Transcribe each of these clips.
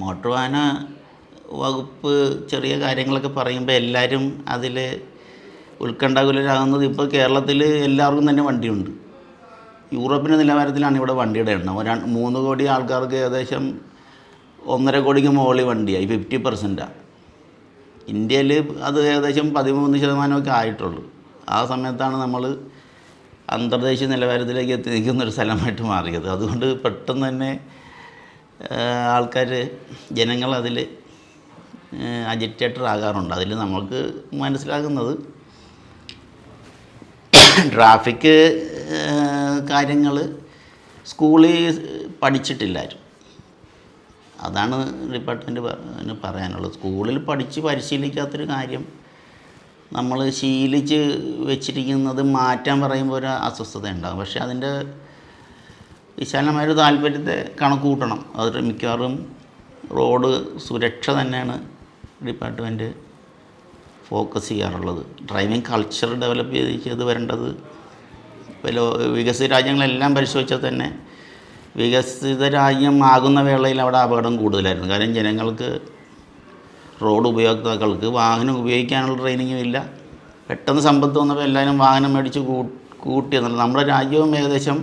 Motor വാഹന വകുപ്പ് ചെറിയ കാര്യങ്ങളൊക്കെ പറയുമ്പോൾ എല്ലാവരും അതിൽ ഉത്കണ്ഠാകുലരാകുന്നത്. ഇപ്പോൾ കേരളത്തിൽ എല്ലാവർക്കും തന്നെ വണ്ടിയുണ്ട്. യൂറോപ്പിൻ്റെ നിലവാരത്തിലാണ് ഇവിടെ വണ്ടിയുടെ എണ്ണം. 3 കോടി ആൾക്കാർക്ക് ഏകദേശം 1.5 കോടിക്ക് മുകളിൽ വണ്ടിയായി, 50%. ഇന്ത്യയിൽ അത് ഏകദേശം 13% ആയിട്ടുള്ളൂ. ആ സമയത്താണ് നമ്മൾ അന്തർദേശീയ നിലവാരത്തിലേക്ക് എത്തി നിൽക്കുന്നൊരു സ്ഥലമായിട്ട് മാറിയത്. അതുകൊണ്ട് പെട്ടെന്ന് തന്നെ ആൾക്കാർ ജനങ്ങൾ അതിൽ അജിറ്റേറ്റഡ് ആകാറുണ്ട്. അതിൽ നമുക്ക് മനസ്സിലാകുന്നത് ട്രാഫിക് കാര്യങ്ങൾ സ്കൂളിൽ പഠിച്ചിട്ടില്ലാരും. അതാണ് ഡിപ്പാർട്ട്മെൻറ്റ് പറയാനുള്ളത്. സ്കൂളിൽ പഠിച്ച് പരിശീലിക്കാത്തൊരു കാര്യം നമ്മൾ ശീലിച്ച് വെച്ചിരിക്കുന്നത് മാറ്റാൻ പറയുമ്പോൾ ഒരു അസ്വസ്ഥത ഉണ്ടാകും. പക്ഷേ അതിൻ്റെ വിശാലമായൊരു താല്പര്യത്തെ കണക്ക് കൂട്ടണം. അത് മിക്കവാറും റോഡ് സുരക്ഷ തന്നെയാണ് ഡിപ്പാർട്ട്മെൻറ്റ് ഫോക്കസ് ചെയ്യാറുള്ളത്. ഡ്രൈവിംഗ് കൾച്ചർ ഡെവലപ്പ് ചെയ്ത് വരേണ്ടത് വികസിത രാജ്യങ്ങളെല്ലാം പരിശോധിച്ചാൽ തന്നെ വികസിത രാജ്യമാകുന്ന വേളയിൽ അവിടെ അപകടം കൂടുതലായിരുന്നു. കാരണം ജനങ്ങൾക്ക്, റോഡ് ഉപയോക്താക്കൾക്ക് വാഹനം ഉപയോഗിക്കാനുള്ള ട്രെയിനിങ്ങും ഇല്ല. പെട്ടെന്ന് സമ്പത്ത് വന്നപ്പോൾ എല്ലാവരും വാഹനം മേടിച്ച് കൂട്ടിയെന്നുള്ളത്. നമ്മുടെ രാജ്യവും ഏകദേശം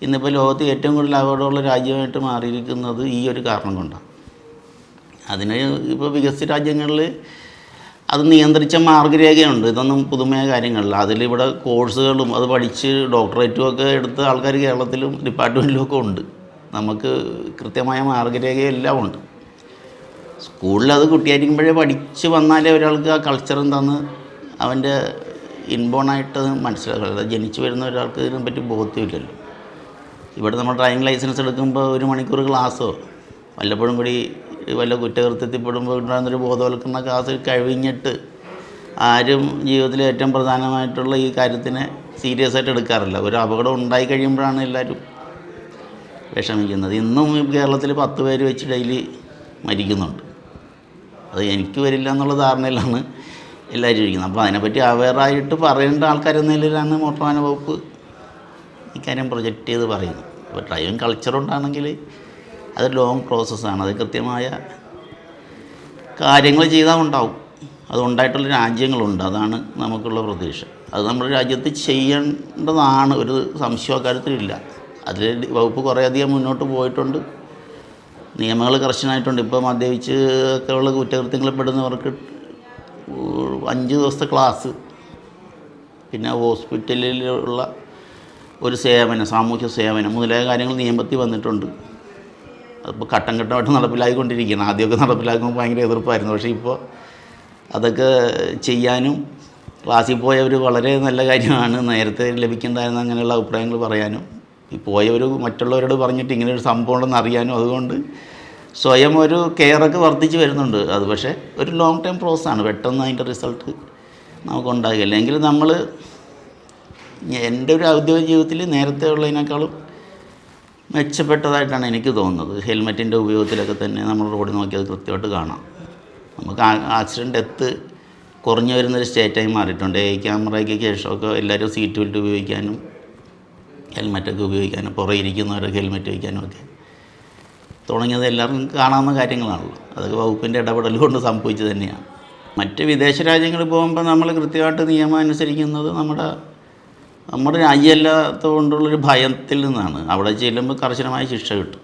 ഇന്നിപ്പോൾ ലോകത്ത് ഏറ്റവും കൂടുതൽ അപകടമുള്ള രാജ്യമായിട്ട് മാറിയിരിക്കുന്നത് ഈ ഒരു കാരണം കൊണ്ടാണ്. അതിന് ഇപ്പോൾ വികസിത രാജ്യങ്ങളിൽ അത് നിയന്ത്രിച്ച മാർഗ്ഗരേഖയുണ്ട്. ഇതൊന്നും പുതുമയ കാര്യങ്ങളില്ല. അതിലിവിടെ കോഴ്സുകളും അത് പഠിച്ച് ഡോക്ടറേറ്റും ഒക്കെ എടുത്ത ആൾക്കാർ കേരളത്തിലും ഡിപ്പാർട്ട്മെൻറ്റിലും ഒക്കെ ഉണ്ട്. നമുക്ക് കൃത്യമായ മാർഗ്ഗരേഖയെല്ലാം ഉണ്ട്. സ്കൂളിൽ അത് കുട്ടിയായിരിക്കുമ്പോഴേ പഠിച്ച് വന്നാലേ ഒരാൾക്ക് ആ കൾച്ചർ എന്താണെന്ന് അവൻ്റെ ഇൻബോണായിട്ട് മനസ്സിലാക്കുക. ജനിച്ചു വരുന്ന ഒരാൾക്ക് ഇതിനെപ്പറ്റി ബോധ്യമില്ലല്ലോ. ഇവിടെ നമ്മൾ ഡ്രൈവിംഗ് ലൈസൻസ് എടുക്കുമ്പോൾ 1 മണിക്കൂർ ക്ലാസ്സോ വല്ലപ്പോഴും കൂടി വല്ല കുറ്റകൃത്യത്തിൽപ്പെടുമ്പോൾ ഉണ്ടാകുന്നൊരു ബോധവൽക്കരണ ക്ലാസ് കഴിഞ്ഞിട്ട് ആരും ജീവിതത്തിലെ ഏറ്റവും പ്രധാനമായിട്ടുള്ള ഈ കാര്യത്തിനെ സീരിയസ് ആയിട്ട് എടുക്കാറില്ല. ഒരു അപകടം ഉണ്ടായി കഴിയുമ്പോഴാണ് എല്ലാവരും വിഷമിക്കുന്നത്. ഇന്നും കേരളത്തിൽ 10 പേര് വെച്ച് ഡെയിലി മരിക്കുന്നുണ്ട്. അത് എനിക്ക് വരില്ല എന്നുള്ള ധാരണയിലാണ് എല്ലാവരും ഇരിക്കുന്നത്. അപ്പോൾ അതിനെപ്പറ്റി അവെയറായിട്ട് പറയേണ്ട ആൾക്കാരെന്ന നിലയിലാണ് മോട്ടോർ വാഹന വകുപ്പ് ഇക്കാര്യം പ്രൊജക്റ്റ് ചെയ്ത് പറയുന്നത്. അപ്പോൾ ഡ്രൈവിംഗ് കൾച്ചറുണ്ടാണെങ്കിൽ അത് ലോങ് പ്രോസസ്സാണ്. അത് കൃത്യമായ കാര്യങ്ങൾ ചെയ്താൽ ഉണ്ടാവും. അതുണ്ടായിട്ടുള്ള രാജ്യങ്ങളുണ്ട്. അതാണ് നമുക്കുള്ള പ്രതീക്ഷ. അത് നമ്മുടെ രാജ്യത്ത് ചെയ്യേണ്ടതാണ്. ഒരു സംശയം അക്കാര്യത്തിലില്ല. അതിൽ വകുപ്പ് കുറേയധികം മുന്നോട്ട് പോയിട്ടുണ്ട്. നിയമങ്ങൾ കർശനമായിട്ടുണ്ട്. ഇപ്പോൾ മദ്യപിച്ച് ഒക്കെ ഉള്ള കുറ്റകൃത്യങ്ങളിൽ പെടുന്നവർക്ക് 5 ദിവസത്തെ ക്ലാസ്, പിന്നെ ഹോസ്പിറ്റലിലുള്ള ഒരു സേവനം, സാമൂഹ്യ സേവനം മുതലായ കാര്യങ്ങൾ നിയമത്തിൽ വന്നിട്ടുണ്ട്. അതിപ്പോൾ ഘട്ടം ഘട്ടമായിട്ട് നടപ്പിലായിക്കൊണ്ടിരിക്കുകയാണ്. ആദ്യമൊക്കെ നടപ്പിലാക്കുമ്പോൾ ഭയങ്കര എതിർപ്പായിരുന്നു. പക്ഷേ ഇപ്പോൾ അതൊക്കെ ചെയ്യാനും ക്ലാസ്സിൽ പോയവർ വളരെ നല്ല കാര്യമാണ്, നേരത്തെ ലഭിക്കേണ്ടായിരുന്ന അങ്ങനെയുള്ള അഭിപ്രായങ്ങൾ പറയാനും, ഈ പോയവർ മറ്റുള്ളവരോട് പറഞ്ഞിട്ട് ഇങ്ങനെ ഒരു സംഭവം ഉണ്ടെന്ന് അറിയാനും, അതുകൊണ്ട് സ്വയം ഒരു കെയറൊക്കെ വർദ്ധിച്ച് വരുന്നുണ്ട്. അത് പക്ഷേ ഒരു ലോങ് ടൈം പ്രോസസ്സാണ്. പെട്ടെന്ന് അതിൻ്റെ റിസൾട്ട് നമുക്കുണ്ടാകില്ല. എങ്കിലും നമ്മൾ, എൻ്റെ ഒരു ഔദ്യോഗിക ജീവിതത്തിൽ നേരത്തെ ഉള്ളതിനേക്കാളും മെച്ചപ്പെട്ടതായിട്ടാണ് എനിക്ക് തോന്നുന്നത്. ഹെൽമെറ്റിൻ്റെ ഉപയോഗത്തിലൊക്കെ തന്നെ നമ്മൾ റോഡിൽ നോക്കിയത് കൃത്യമായിട്ട് കാണാം. നമുക്ക് ആക്സിഡൻറ്റ് ഡെത്ത് കുറഞ്ഞു വരുന്നൊരു സ്റ്റേറ്റായി മാറിയിട്ടുണ്ട്. ഈ ക്യാമറയ്ക്ക് ശേഷമൊക്കെ എല്ലാവരും സീറ്റ് ബെൽറ്റ് ഉപയോഗിക്കാനും ഹെൽമെറ്റൊക്കെ ഉപയോഗിക്കാനും പുറകെ ഇരിക്കുന്നവരൊക്കെ ഹെൽമെറ്റ് വയ്ക്കാനും ഒക്കെ തുടങ്ങിയത് എല്ലാവർക്കും കാണാവുന്ന കാര്യങ്ങളാണല്ലോ. അതൊക്കെ വകുപ്പിൻ്റെ ഇടപെടൽ കൊണ്ട് സംഭവിച്ചു തന്നെയാണ്. മറ്റ് വിദേശ രാജ്യങ്ങളിൽ പോകുമ്പോൾ നമ്മൾ കൃത്യമായിട്ട് നിയമം അനുസരിക്കുന്നത് നമ്മുടെ രാജ്യമല്ലാത്തതുകൊണ്ടുള്ളൊരു ഭയത്തിൽ നിന്നാണ്. അവിടെ ചെല്ലുമ്പോൾ കർശനമായ ശിക്ഷ കിട്ടും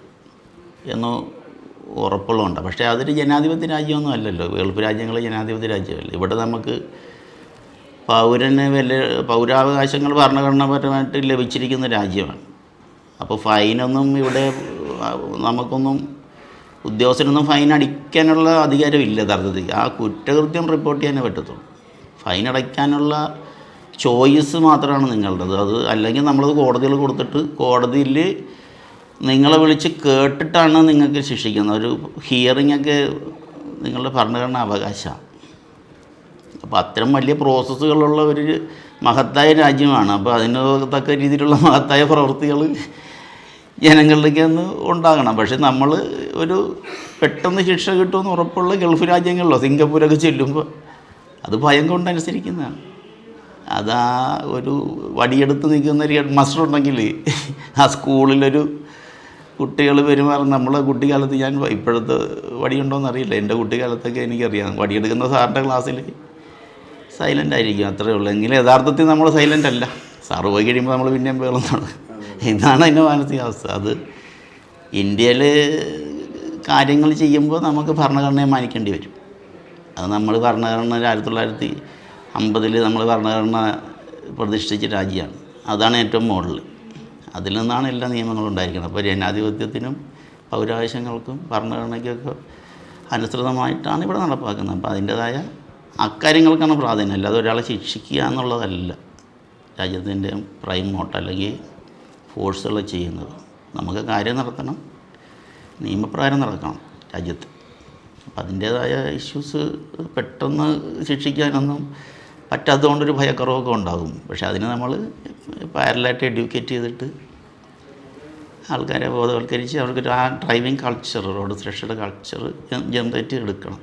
എന്ന് ഉറപ്പുള്ളതുകൊണ്ട്. പക്ഷേ അതൊരു ജനാധിപത്യ രാജ്യമൊന്നും അല്ലല്ലോ. ഗൾഫ് രാജ്യങ്ങൾ ജനാധിപത്യ രാജ്യമല്ല. ഇവിടെ നമുക്ക് പൗരന് പൗരാവകാശങ്ങൾ ഭരണഘടനാപരമായിട്ട് ലഭിച്ചിരിക്കുന്ന രാജ്യമാണ്. അപ്പോൾ ഫൈനൊന്നും ഇവിടെ നമുക്കൊന്നും ഉദ്യോഗസ്ഥനൊന്നും ഫൈൻ അടിക്കാനുള്ള അധികാരമില്ല യഥാർത്ഥത്തിൽ. ആ കുറ്റകൃത്യം റിപ്പോർട്ട് ചെയ്യാനേ പറ്റത്തുള്ളൂ. ഫൈൻ അടയ്ക്കാനുള്ള ചോയ്സ് മാത്രമാണ് നിങ്ങളുടേത്. അത് അല്ലെങ്കിൽ നമ്മളത് കോടതികൾ കൊടുത്തിട്ട് കോടതിയിൽ നിങ്ങളെ വിളിച്ച് കേട്ടിട്ടാണ് നിങ്ങൾക്ക് ശിക്ഷിക്കുന്നത്. ഒരു ഹിയറിംഗ് ഒക്കെ നിങ്ങളുടെ ഭരണഘടനാ അവകാശമാണ്. അപ്പോൾ അത്തരം വലിയ പ്രോസസ്സുകളുള്ള ഒരു മഹത്തായ രാജ്യമാണ്. അപ്പോൾ അതിന് തക്ക രീതിയിലുള്ള മഹത്തായ പ്രവൃത്തികൾ ജനങ്ങളിലേക്ക് ഒന്ന് ഉണ്ടാകണം. പക്ഷെ നമ്മൾ ഒരു പെട്ടെന്ന് ശിക്ഷ കിട്ടുമെന്ന് ഉറപ്പുള്ള ഗൾഫ് രാജ്യങ്ങളിലോ സിംഗപ്പൂരൊക്കെ ചെല്ലുമ്പോൾ അത് ഭയം കൊണ്ടനുസരിക്കുന്നതാണ്. അതാ ഒരു വടിയെടുത്ത് നിൽക്കുന്ന ഒരു ഹെഡ് മാസ്റ്റർ ഉണ്ടെങ്കിൽ ആ സ്കൂളിലൊരു കുട്ടികൾ പെരുമാറും. നമ്മളെ കുട്ടിക്കാലത്ത് ഞാൻ ഇപ്പോഴത്തെ വടിയുണ്ടോയെന്ന് അറിയില്ല, എൻ്റെ കുട്ടിക്കാലത്തൊക്കെ എനിക്കറിയാം വടിയെടുക്കുന്ന സാറിൻ്റെ ക്ലാസ്സിൽ സൈലൻ്റ് ആയിരിക്കും, അത്രയേ ഉള്ളൂ. എങ്കിലും യഥാർത്ഥത്തിൽ നമ്മൾ സൈലൻ്റ് അല്ല. സാറ് പോയി കഴിയുമ്പോൾ നമ്മൾ പിന്നെയും വേളുന്നതാണ്. ഇതാണ് അതിൻ്റെ മാനസികാവസ്ഥ. അത് ഇന്ത്യയിൽ കാര്യങ്ങൾ ചെയ്യുമ്പോൾ നമുക്ക് ഭരണഘടനയെ മാനിക്കേണ്ടി വരും. അത് നമ്മൾ ഭരണഘടന 1950 നമ്മൾ ഭരണഘടന പ്രതിഷ്ഠിച്ച രാജ്യമാണ്. അതാണ് ഏറ്റവും മുകളിൽ. അതിൽ നിന്നാണ് എല്ലാ നിയമങ്ങളും ഉണ്ടായിരിക്കുന്നത്. അപ്പോൾ ജനാധിപത്യത്തിനും പൗരാവകാശങ്ങൾക്കും ഭരണഘടനയ്ക്കൊക്കെ അനുസൃതമായിട്ടാണ് ഇവിടെ നടപ്പാക്കുന്നത്. അപ്പോൾ അതിൻ്റേതായ അക്കാര്യങ്ങൾക്കാണ് പ്രാധാന്യം. അല്ലാതെ ഒരാളെ ശിക്ഷിക്കുക എന്നുള്ളതല്ല രാജ്യത്തിൻ്റെ പ്രൈം മോട്ട് അല്ലെങ്കിൽ ഫോഴ്സുകൾ ചെയ്യുന്നത്. നമുക്ക് കാര്യം നടത്തണം, നിയമപ്രകാരം നടക്കണം രാജ്യത്ത്. അപ്പം അതിൻ്റേതായ ഇഷ്യൂസ് പെട്ടെന്ന് ശിക്ഷിക്കാനൊന്നും പറ്റാത്തതുകൊണ്ടൊരു ഭയക്കുറവൊക്കെ ഉണ്ടാകും. പക്ഷേ അതിന് നമ്മൾ പാരലായിട്ട് എഡ്യൂക്കേറ്റ് ചെയ്തിട്ട് ആൾക്കാരെ ബോധവൽക്കരിച്ച് അവർക്കൊരു ആ ഡ്രൈവിംഗ് കൾച്ചർ, റോഡ് സുരക്ഷയുടെ കൾച്ചർ ജനറേറ്റ് എടുക്കണം.